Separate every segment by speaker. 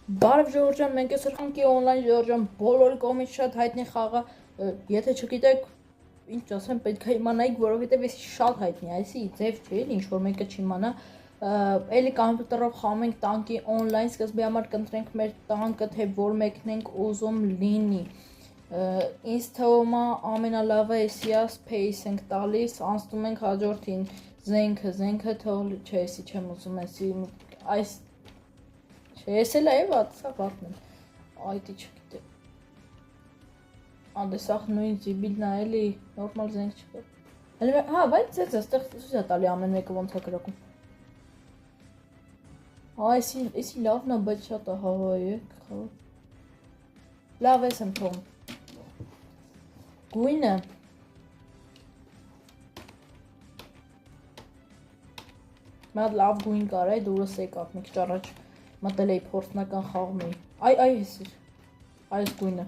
Speaker 1: Բարև Ժորժան, մենք այսօր խանքի օնլայն Ժորժան բոլորի կողմից շատ հայտնի խաղը, եթե չգիտեք, ինչ ասեմ, պետք է իմանայիք, որովհետև էսի շատ հայտնի է, այսի ձև չէ, ինչ որ մեկը չիմանա, էլի կամպյուտերով խաղում ենք տանկի օնլայն, սկզբի համար կընտրենք մեր տանկը, թե որ մեկն ենք ուզում լինի, ինձ թվում է ամենալավը էսի է, space ենք տալիս, անցնում ենք հաջորդին զենքը թող, չէ, էսի չեմ ուզում, էսի այս Ես էլ այ վատսա վատն եմ, այդի չգիտե, անդեսախ նույն զիբիլն է էլի, նորմալ զենք չկա, հա, բայց ձեզ աստեղ սուս է տալի ամեն մեկը ոնց է գրակում, այսի լավն է, բայց շատ է հավայի է, լավ ես եմ թողում, գույնը, մատ լավ գույն կար է, դուրս եկավ, մի քիչ առաջ մտել էի փորձնական խաղում էի, այ հեսիր, այս գույնը,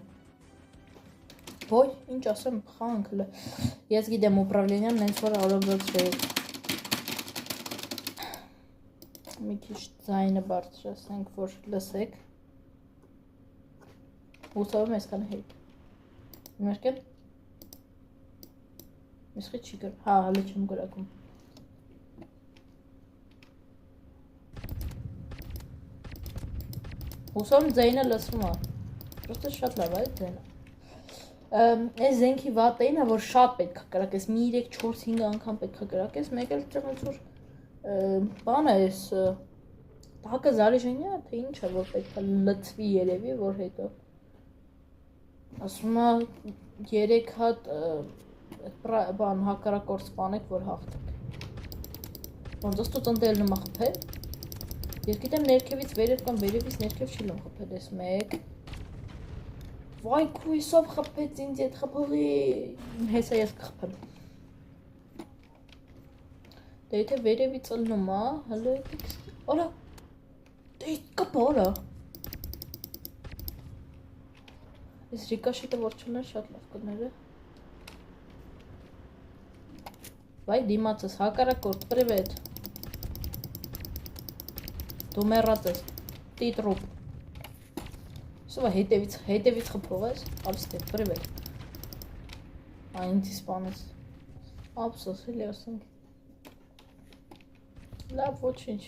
Speaker 1: ոյ, ինչ ասեմ, խանք, ես գիտեմ ուպրավլենյան նենց որ արագացրեի, մի քիչ ձայնը բարձրացնենք, որ լսեք, հուսով եմ այսքան հետ, մերկեն, իսխի չի կր, հա, հալի չեմ գրակում, Հուսով ձայնը լսվում է, պրոստը շատ լավ է ձայնը, այս զենքի վատը ինը, որ շատ պետք է կրակես, մի 3-4-5 անգամ պետք է կրակես, մեկ էլ ծեղնց որ բան է ես, տակը զարիժենյա, թե ինչ է, որ պետք է լծվի երևի, որ հետո, ասում է 3 հատ բան հակարակորդ սպանեք, որ հաղթեք, ոնց աստուց ընտել նմա խպել, Ես գիտեմ ներքևից վերև կամ վերևից ներքև չի լում խպել ես մեկ Վայ քույսով խպեց ինձ ետ խպողի հեսա ես կխպեմ Դե եթե վերևից ըլնում է, հլո եկեք Օրա, դե կպա օրա Ես ռիկաշիտը որ չներ շատ լավ կները Վայ դիմացս, հակարակորդ, պրիվետ Դու մեռած ես, տիտրուպ Սովա հետևից խպող ես, ալստեղ, պրիվետ Այնցի սպանես Ապսոս, էլի ասենք Լավ, ոչինչ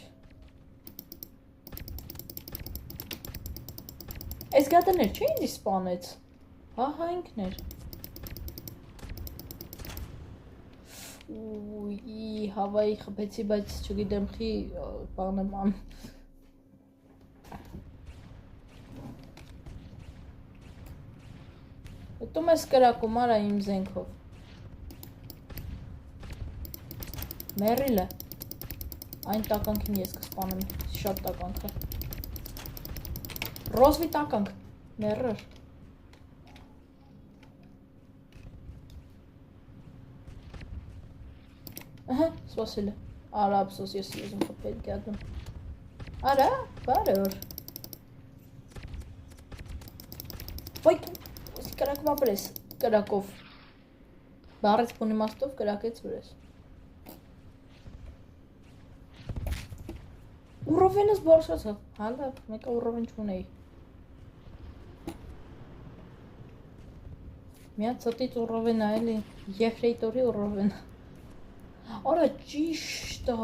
Speaker 1: Այս գատներ չէ ինձի սպանեց Հա ինքներ Ուի հավայի խպեցի, բայց չգիտեմ խի բանեմ ան Հետում ես կրակում արա իմ զենքով Մերիլը Այն տականքին ես կսպանեմ, շատ տականք է Ռոզվի տականք, մերր Ահա, սպասել է Արա ապսոս ես եզում խպել գյադում Արա, բարոր Վայ կրակում ապրես, կրակով Բարեց պունի մաստով կրակեց վրես Ուրովենս բորշացավ, հալավ, մեկա ուրովեն չունեի Միա ծտից ուրովեն այլի, եֆրեյտորի ուրովեն Արա ճիշտ է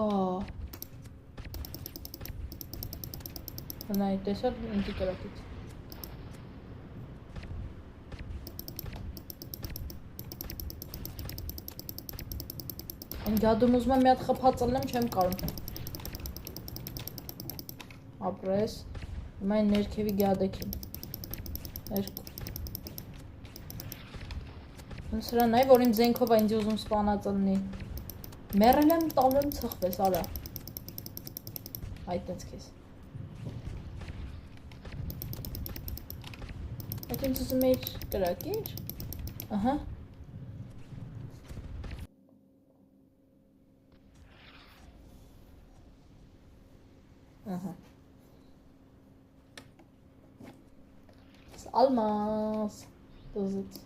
Speaker 1: Հնայի տեսար ինձի կրակից Այն գադում ուզում եմ մի հատ խպած ըլնեմ, չեմ կարում Ապրես, հիմա այն ներքևի գադեքին Սրան այ, որ իմ զենքով է ինձի ուզում սպանած ըլնի Մերել եմ տալու եմ ծխվես, արա Այդ նենց կեզ Այդ ինձ ուզում էիր կրակիր Ահա Ահա Almaz Դոզից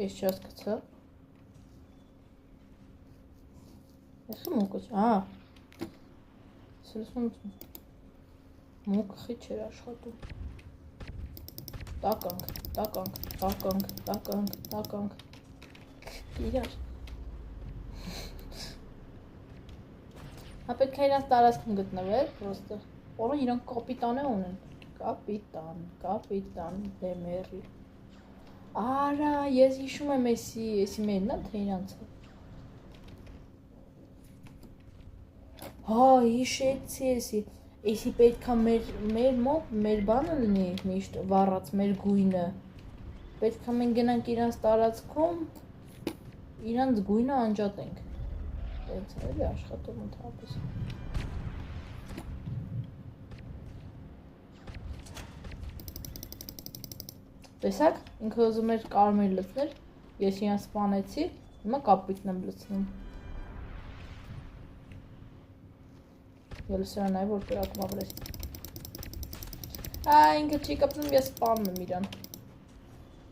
Speaker 1: Ես չհասկացա Ես խմոկոչ, Սրսում մուկ խիչ էր աշխատում։ Տականք։ Իրար։ Հա պետք է իրանց տարածքում գտնվել, պրոստը։ Որը իրանք կապիտան է ունեն։ Կապիտան, դեմերի։ Արա, ես հիշում եմ էսի մերն է, թե իրանցը։ Հա, հիշեցի էսի պետքա մեր մոտ, մեր բանը լինի միշտ վառած, մեր գույնը։ Պետքա մենք գնանք իրանց տարածքում, իրանց գույնը անջատենք։ Դենց էլի աշխատում ընդհանրապես։ Տեսակ, ինքը ուզում էր կարմիր լցներ, ես իրան սպանեցի, հիմա կապույտն եմ լցնում։ Ելսրան այ որ կրակում ապրես։ Ինքը չի կապնում, ես սպանում եմ իրան։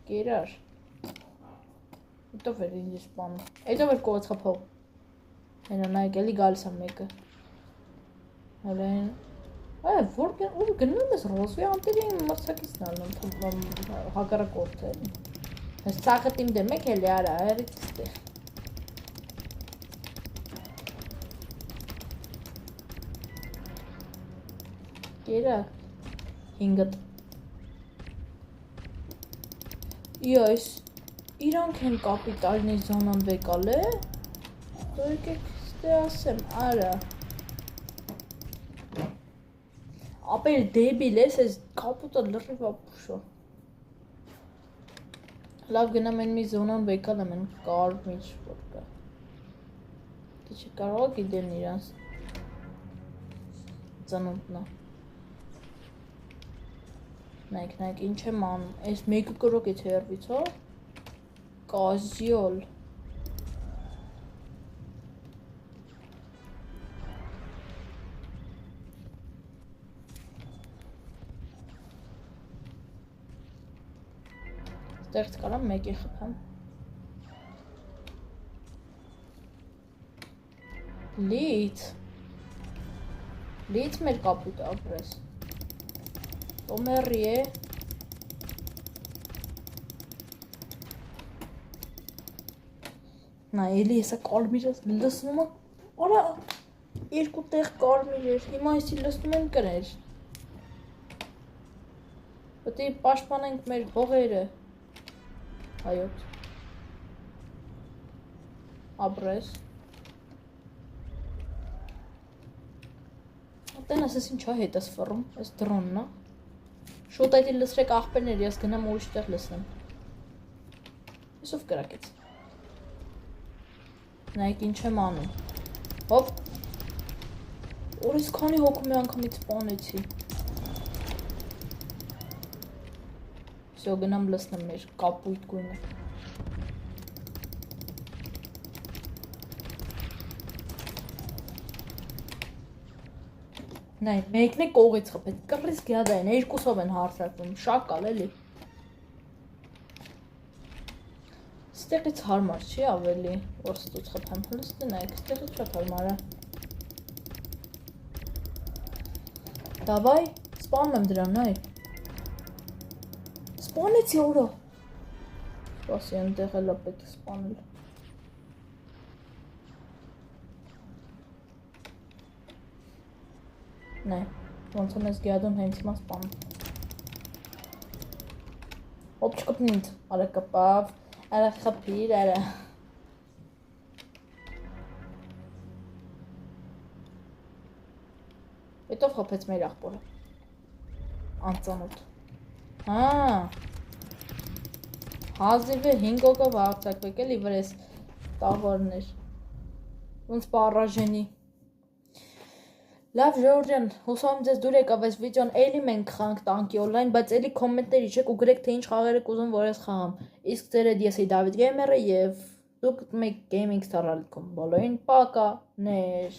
Speaker 1: Կերար։ Հետով էր ինձ սպանում։ Հետով էր կողոց խփող։ Հենա նայք էլի գալիս եմ մեկը։ Հելեն։ Որ գնում ես ռոզվի անտերի մրցակիցն ալնում հակառակորդ էլի։ Հենց ծաղդ իմ դեմ եք էլի արա, հերից ստեղ։ Կերակ։ 5-ըտ։ Ես, իրանք են կապիտալնի զոնան վեկալ է։ Դու եկեք ստե ասեմ, արա։ Ապեր դեբիլ ես, ես կապուտը լրիվ ապուշո։ Լավ գնամ են մի զոնան վեկալ եմ են կարմիր որ կա։ Դե չի կարող գիտեն իրանց ծնունդնա։ Նայք, ինչ եմ անում, ես մեկը կրոք է թերվից, հո։ Կազյոլ։ Ստեղից կարամ մեկի խփեմ։ Լից մեր կապույտ ապրես։ Տոմերի է։ Նա էլի եսա կարմիր ես լսնում է, արա երկու տեղ կարմիր էր, հիմա եսի լսնում են կրեր։ Պետք է պաշտպանենք մեր հողերը։ Հայոց։ Ապրես։ Ատեն ասես ինչա հետ ես վռում, ես դրոնն է։ Շուտ այդի լսրեք աղբերներ, ես գնամ ուրիշ տեղ լսնեմ։ Եսով կրակեց։ Նայք ինչ եմ անում։ Հոպ։ Որ ես քանի հոգու մի անգամից սպանեցի։ Всё, գնամ լսնեմ մեր կապույտ գույնը։ Նայ, մեկն է կողից խփեց, կռիս գյադային, երկուսով են հարցակվում, շակալ էլի։ Ստեղից հարմար չի ավելի, որ ստուց խփեմ, հլստի նայք, ստեղից շատ հարմար է։ Դավայ, սպանում եմ դրան, նայ։ Սպանեցի օրո։ Սպասի ընդեղ էլա պետք սպանել։ Նայ, ոնց եմ ես գյադում հենց հիմա սպանում։ Հոպ չկպնի ինձ, արա կպավ, արա խպիր, արա։ Հետով խպեց մեր աղբորը։ Անծանոտ։ Հա։ Հազիվը 5 օկով հարցակվեք էլի վրես տավարներ։ Ոնց պարաժենի։ Լավ ժողովուրդ, հուսով եմ ձեզ դուր եկավ այս վիդեոն, էլի մենք խանք տանկի օնլայն, բայց էլի կոմենտներ իջեք ու գրեք թե ինչ խաղեր եք ուզում որ ես խաղամ։ Իսկ ձեր հետ ես էի Դավիթ Գեյմերը եւ դուք մեկ Gaming Star-ալիքում բոլորին պականեր։